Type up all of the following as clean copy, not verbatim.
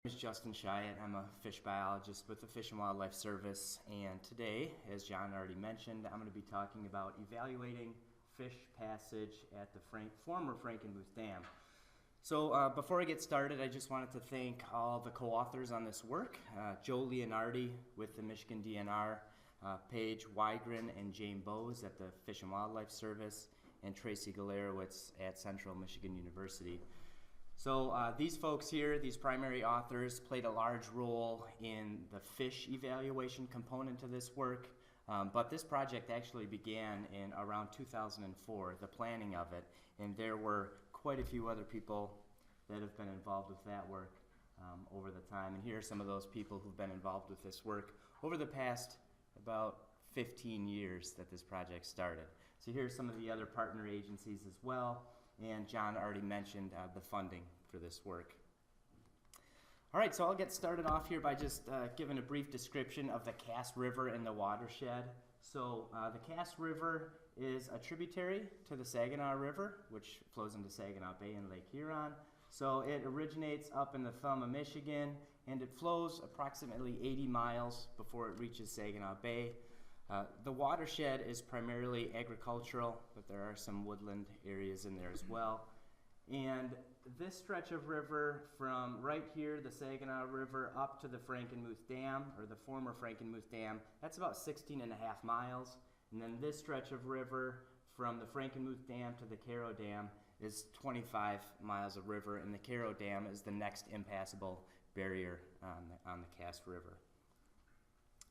My name is Justin Chiotti. I'm a fish biologist with the Fish and Wildlife Service, and today, as John already mentioned, I'm going to be talking about evaluating fish passage at the former Frankenmuth Dam. So before I get started, I just wanted to thank all the co-authors on this work, Joe Leonardi with the Michigan DNR, Paige Wygren and Jane Bowes at the Fish and Wildlife Service, and Tracy Galerowitz at Central Michigan University. So these folks here, these primary authors, played a large role in the fish evaluation component to this work, but this project actually began in around 2004, the planning of it, and there were quite a few other people that have been involved with that work over the time. And here are some of those people who've been involved with this work over the past about 15 years that this project started. So here are some of the other partner agencies as well. And John already mentioned the funding for this work. All right, so I'll get started off here by just giving a brief description of the Cass River and the watershed. So the Cass River is a tributary to the Saginaw River, which flows into Saginaw Bay and Lake Huron. So it originates up in the thumb of Michigan, and it flows approximately 80 miles before it reaches Saginaw Bay. The watershed is primarily agricultural, but there are some woodland areas in there as well. And this stretch of river from right here, the Saginaw River, up to the Frankenmuth Dam, or the former Frankenmuth Dam, that's about 16 and a half miles. And then this stretch of river from the Frankenmuth Dam to the Caro Dam is 25 miles of river, and the Caro Dam is the next impassable barrier on the Cass River.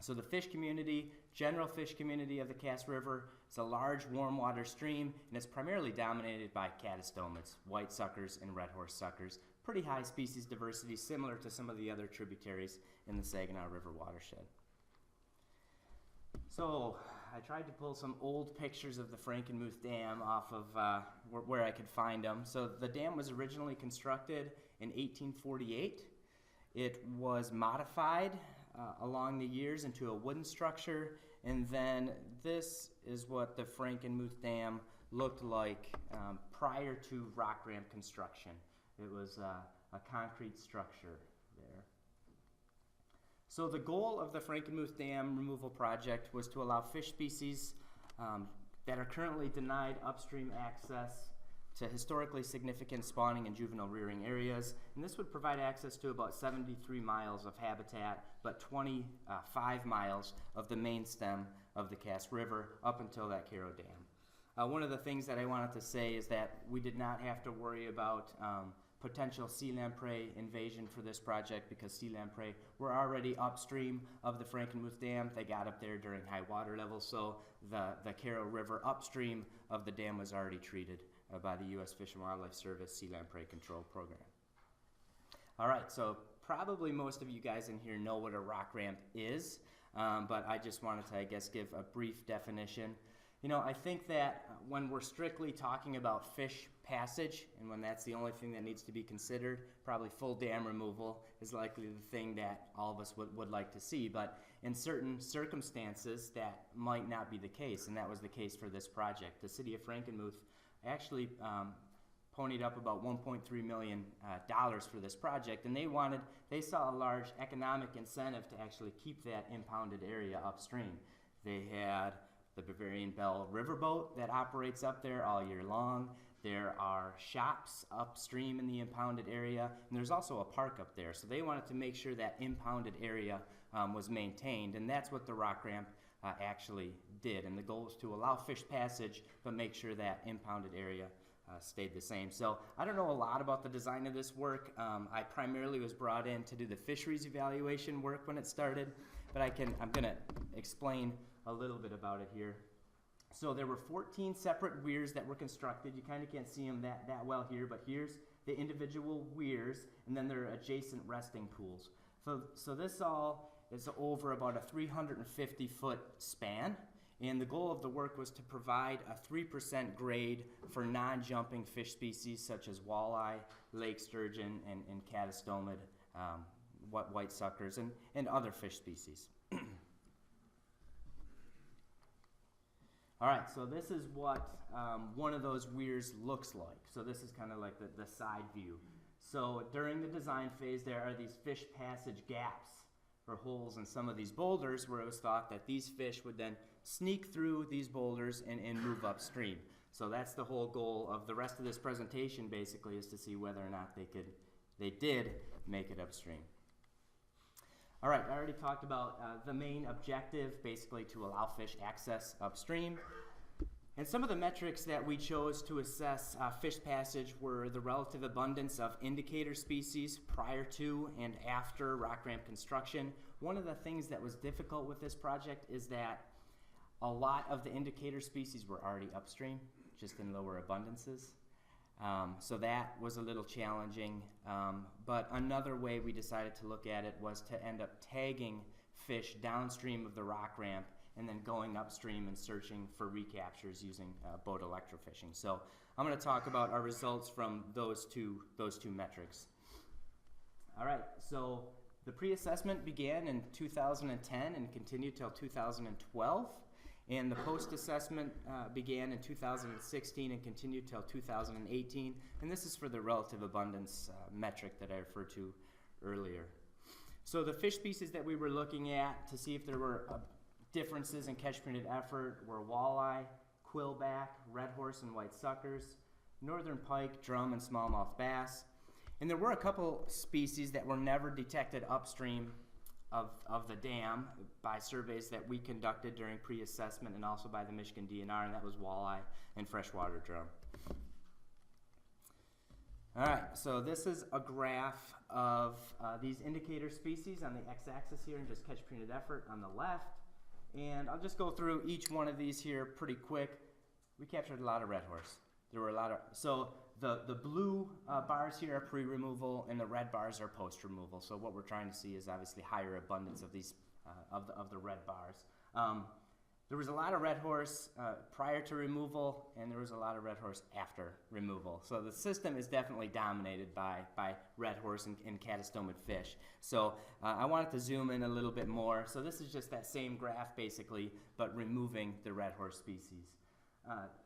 So the fish community, general fish community of the Cass River, is a large warm water stream, and it's primarily dominated by catastomids, white suckers and red horse suckers. Pretty high species diversity, similar to some of the other tributaries in the Saginaw River watershed. So I tried to pull some old pictures of the Frankenmuth Dam off of where I could find them. So the dam was originally constructed in 1848. It was modified along the years into a wooden structure, and then this is what the Frankenmuth Dam looked like prior to rock ramp construction. It was a concrete structure there. So the goal of the Frankenmuth Dam removal project was to allow fish species that are currently denied upstream access to historically significant spawning and juvenile rearing areas, and this would provide access to about 73 miles of habitat, but 25 miles of the main stem of the Cass River up until that Caro Dam. One of the things that I wanted to say is that we did not have to worry about potential sea lamprey invasion for this project because sea lamprey were already upstream of the Frankenmuth Dam. They got up there during high water levels, so the Caro River upstream of the dam was already treated by the U.S. Fish and Wildlife Service Sea Lamprey Control Program. All right, so probably most of you guys in here know what a rock ramp is, but I just wanted to, I guess, give a brief definition. You know, I think that when we're strictly talking about fish passage, and when that's the only thing that needs to be considered, probably full dam removal is likely the thing that all of us would like to see, but in certain circumstances that might not be the case, and that was the case for this project. The city of Frankenmuth actually ponied up about $1.3 million for this project, and they saw a large economic incentive to actually keep that impounded area upstream. They had the Bavarian Belle riverboat that operates up there all year long. There are shops upstream in the impounded area, and there's also a park up there. So they wanted to make sure that impounded area was maintained, and that's what the rock ramp actually did. And the goal was to allow fish passage, but make sure that impounded area stayed the same. So I don't know a lot about the design of this work. I primarily was brought in to do the fisheries evaluation work when it started, but I'm going to explain a little bit about it here. So there were 14 separate weirs that were constructed. You kind of can't see them that well here, but here's the individual weirs, and then there are adjacent resting pools. So this all is over about a 350-foot span, and the goal of the work was to provide a 3% grade for non-jumping fish species such as walleye, lake sturgeon, and catastomid, white suckers, and other fish species. All right, so this is what one of those weirs looks like. So this is kind of like the side view. So during the design phase, there are these fish passage gaps or holes in some of these boulders where it was thought that these fish would then sneak through these boulders and move upstream. So that's the whole goal of the rest of this presentation, basically, is to see whether or not they did make it upstream. All right, I already talked about the main objective, basically to allow fish access upstream. And some of the metrics that we chose to assess fish passage were the relative abundance of indicator species prior to and after rock ramp construction. One of the things that was difficult with this project is that a lot of the indicator species were already upstream, just in lower abundances. So that was a little challenging. But another way we decided to look at it was to end up tagging fish downstream of the rock ramp and then going upstream and searching for recaptures using boat electrofishing. So I'm going to talk about our results from those two metrics. All right, so the pre-assessment began in 2010 and continued till 2012. And the post-assessment began in 2016 and continued till 2018. And this is for the relative abundance metric that I referred to earlier. So the fish species that we were looking at to see if there were differences in catch printed effort were walleye, quillback, red horse and white suckers, northern pike, drum, and smallmouth bass. And there were a couple species that were never detected upstream of the dam by surveys that we conducted during pre-assessment and also by the Michigan DNR, and that was walleye and freshwater drum. All right, so this is a graph of these indicator species on the x-axis here and just catch printed effort on the left. And I'll just go through each one of these here pretty quick. We captured a lot of red horse. There were a lot of, so the blue bars here are pre-removal and the red bars are post-removal. So what we're trying to see is obviously higher abundance of these, of the red bars. There was a lot of red horse prior to removal, and there was a lot of red horse after removal. So the system is definitely dominated by red horse and catastomid fish. So I wanted to zoom in a little bit more. So this is just that same graph basically, but removing the red horse species.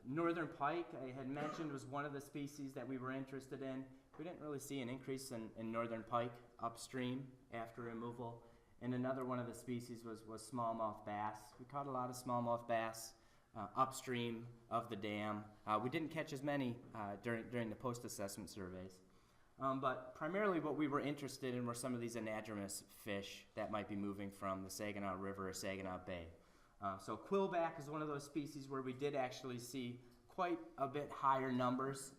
Northern pike, I had mentioned, was one of the species that we were interested in. We didn't really see an increase in northern pike upstream after removal. And another one of the species was smallmouth bass. We caught a lot of smallmouth bass upstream of the dam. We didn't catch as many during the post-assessment surveys. But primarily what we were interested in were some of these anadromous fish that might be moving from the Saginaw River or Saginaw Bay. So quillback is one of those species where we did actually see quite a bit higher numbers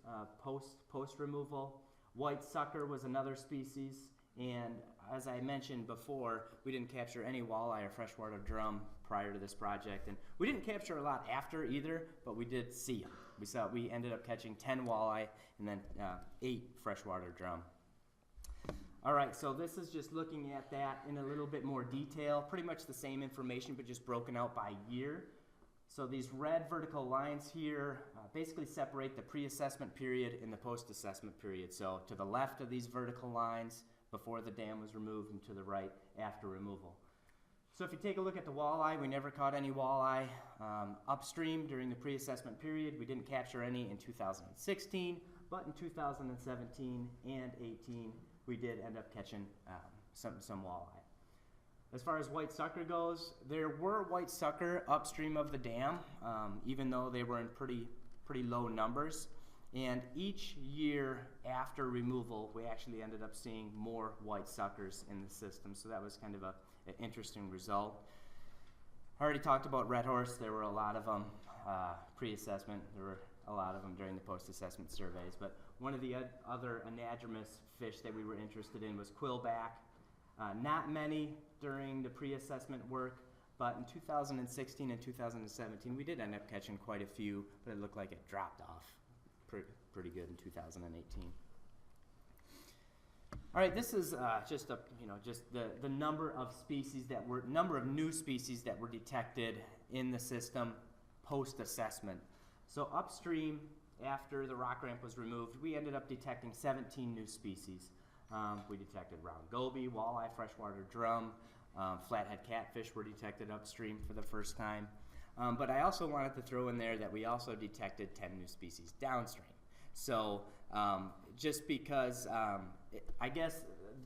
post-removal. White sucker was another species, and as I mentioned before, we didn't capture any walleye or freshwater drum prior to this project, and we didn't capture a lot after either, but we did see them. We ended up catching 10 walleye and then 8 freshwater drum. All right, so this is just looking at that in a little bit more detail. Pretty much the same information, but just broken out by year. So these red vertical lines here basically separate the pre-assessment period and the post-assessment period. So to the left of these vertical lines, before the dam was removed, and to the right after removal. So if you take a look at the walleye, we never caught any walleye upstream during the pre-assessment period. We didn't capture any in 2016, but in 2017 and 18, we did end up catching some walleye. As far as white sucker goes, there were white sucker upstream of the dam, even though they were in pretty low numbers. And each year after removal, we actually ended up seeing more white suckers in the system. So that was kind of an interesting result. I already talked about red horse. There were a lot of them pre-assessment. There were a lot of them during the post-assessment surveys. But one of the other anadromous fish that we were interested in was quillback. Not many during the pre-assessment work, but in 2016 and 2017, we did end up catching quite a few, but it looked like it dropped off pretty good in 2018. All right, this is just the number of species number of new species that were detected in the system post-assessment. So upstream, after the rock ramp was removed, we ended up detecting 17 new species. We detected round goby, walleye, freshwater drum, flathead catfish were detected upstream for the first time. But I also wanted to throw in there that we also detected 10 new species downstream. So just because, I guess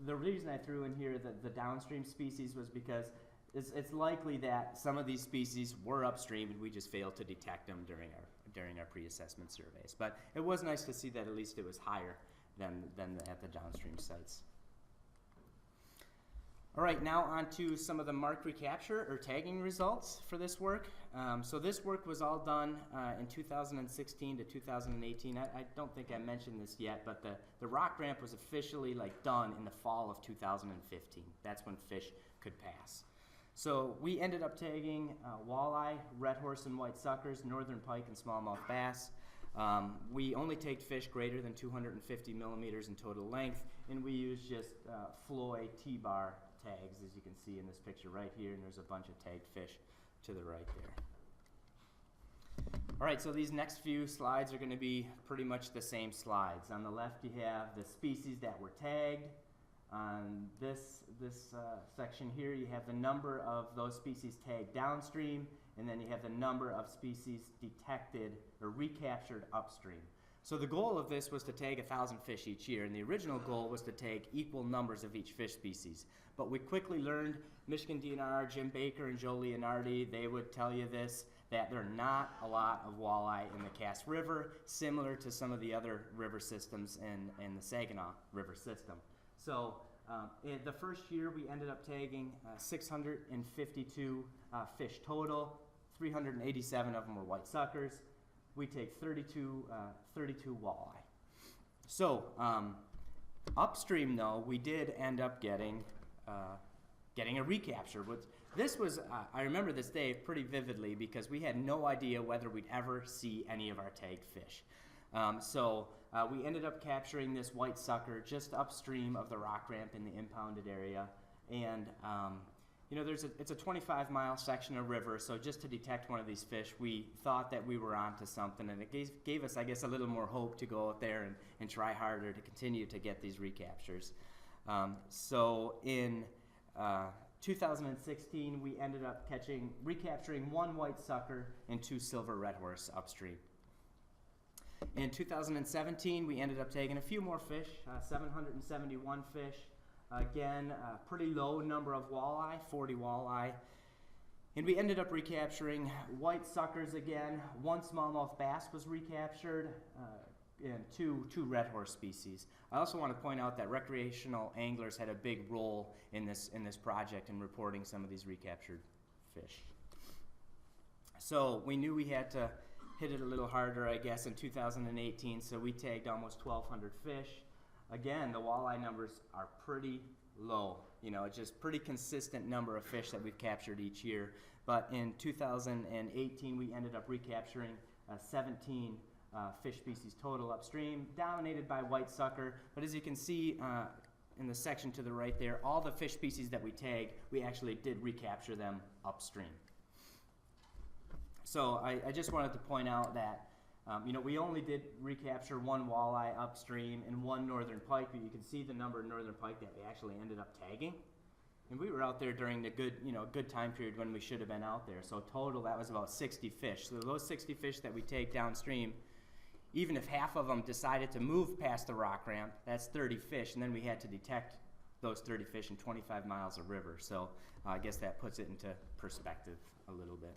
the reason I threw in here the downstream species was because it's likely that some of these species were upstream and we just failed to detect them during our pre-assessment surveys. But it was nice to see that at least it was higher than at the downstream sites. All right, now on to some of the mark recapture or tagging results for this work. So this work was all done in 2016 to 2018. I don't think I mentioned this yet, but the rock ramp was officially done in the fall of 2015. That's when fish could pass. So we ended up tagging walleye, red horse and white suckers, northern pike, and smallmouth bass. We only tagged fish greater than 250 millimeters in total length, and we used just Floy T-bar tags, as you can see in this picture right here, and there's a bunch of tagged fish to the right there. All right, so these next few slides are going to be pretty much the same slides. On the left you have the species that were tagged. On this section here you have the number of those species tagged downstream, and then you have the number of species detected or recaptured upstream. So the goal of this was to tag 1,000 fish each year, and the original goal was to tag equal numbers of each fish species. But we quickly learned, Michigan DNR, Jim Baker and Joe Leonardi, they would tell you this, that there are not a lot of walleye in the Cass River, similar to some of the other river systems in the Saginaw River system. So in the first year we ended up tagging 652 fish total, 387 of them were white suckers. We take 32 walleye. So upstream though, we did end up getting a recapture. This was, I remember this day pretty vividly because we had no idea whether we'd ever see any of our tagged fish. So we ended up capturing this white sucker just upstream of the rock ramp in the impounded area, and you know, it's a 25-mile section of river, so just to detect one of these fish, we thought that we were onto something, and it gave us, I guess, a little more hope to go out there and try harder to continue to get these recaptures. So in 2016, we ended up recapturing one white sucker and 2 silver red horse upstream. In 2017, we ended up taking a few more fish, 771 fish. Again, a pretty low number of walleye, 40 walleye. And we ended up recapturing white suckers again. 1 smallmouth bass was recaptured, and two red horse species. I also want to point out that recreational anglers had a big role in this project in reporting some of these recaptured fish. So we knew we had to hit it a little harder, I guess, in 2018, so we tagged almost 1,200 fish. Again, the walleye numbers are pretty low. You know, it's just pretty consistent number of fish that we've captured each year. But in 2018, we ended up recapturing 17 fish species total upstream, dominated by white sucker. But as you can see in the section to the right there, all the fish species that we tagged, we actually did recapture them upstream. So I just wanted to point out that you know, we only did recapture 1 walleye upstream and 1 northern pike, but you can see the number of northern pike that we actually ended up tagging. And we were out there during the good time period when we should have been out there. So total, that was about 60 fish. So those 60 fish that we take downstream, even if half of them decided to move past the rock ramp, that's 30 fish, and then we had to detect those 30 fish in 25 miles of river. So I guess that puts it into perspective a little bit.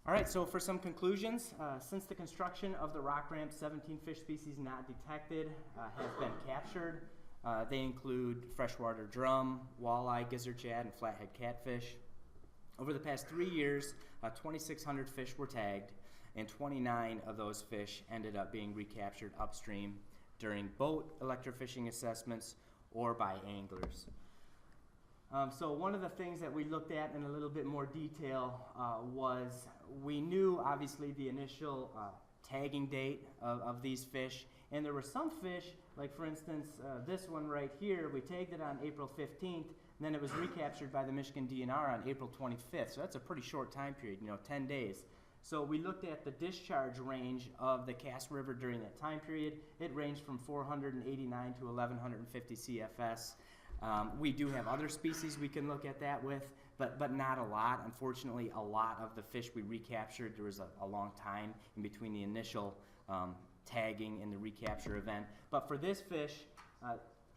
All right, so for some conclusions, since the construction of the rock ramp, 17 fish species not detected have been captured. They include freshwater drum, walleye, gizzard shad, and flathead catfish. Over the past 3 years, 2,600 fish were tagged, and 29 of those fish ended up being recaptured upstream during boat electrofishing assessments or by anglers. So one of the things that we looked at in a little bit more detail was we knew obviously the initial tagging date of these fish, and there were some fish, like for instance this one right here, we tagged it on April 15th, and then it was recaptured by the Michigan DNR on April 25th, so that's a pretty short time period, 10 days. So we looked at the discharge range of the Cass River during that time period. It ranged from 489 to 1,150 CFS. We do have other species we can look at that with, but not a lot. Unfortunately, a lot of the fish we recaptured, there was a long time in between the initial tagging in the recapture event. But for this fish,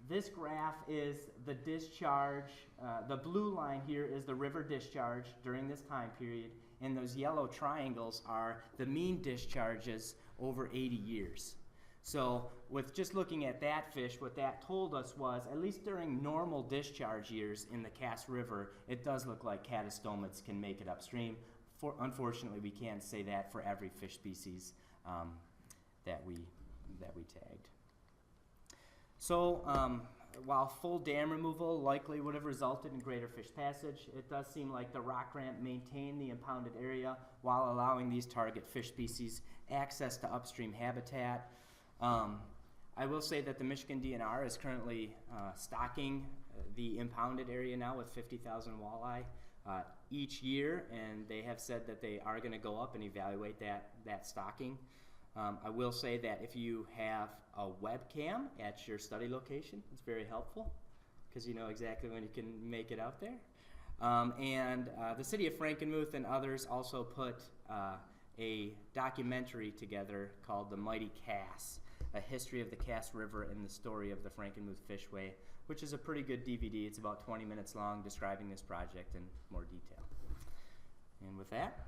this graph is the discharge. The blue line here is the river discharge during this time period, and those yellow triangles are the mean discharges over 80 years. So with just looking at that fish, what that told us was, at least during normal discharge years in the Cass River, it does look like catastomates can make it upstream. Unfortunately, we can't say that for every fish species that we tagged. So while full dam removal likely would have resulted in greater fish passage, it does seem like the rock ramp maintained the impounded area while allowing these target fish species access to upstream habitat. I will say that the Michigan DNR is currently stocking the impounded area now with 50,000 walleye each year, and they have said that they are going to go up and evaluate that stocking. I will say that if you have a webcam at your study location, it's very helpful because you know exactly when you can make it out there. And the city of Frankenmuth and others also put a documentary together called The Mighty Cass, a history of the Cass River and the story of the Frankenmuth Fishway, which is a pretty good DVD. It's about 20 minutes long, describing this project in more detail. And with that,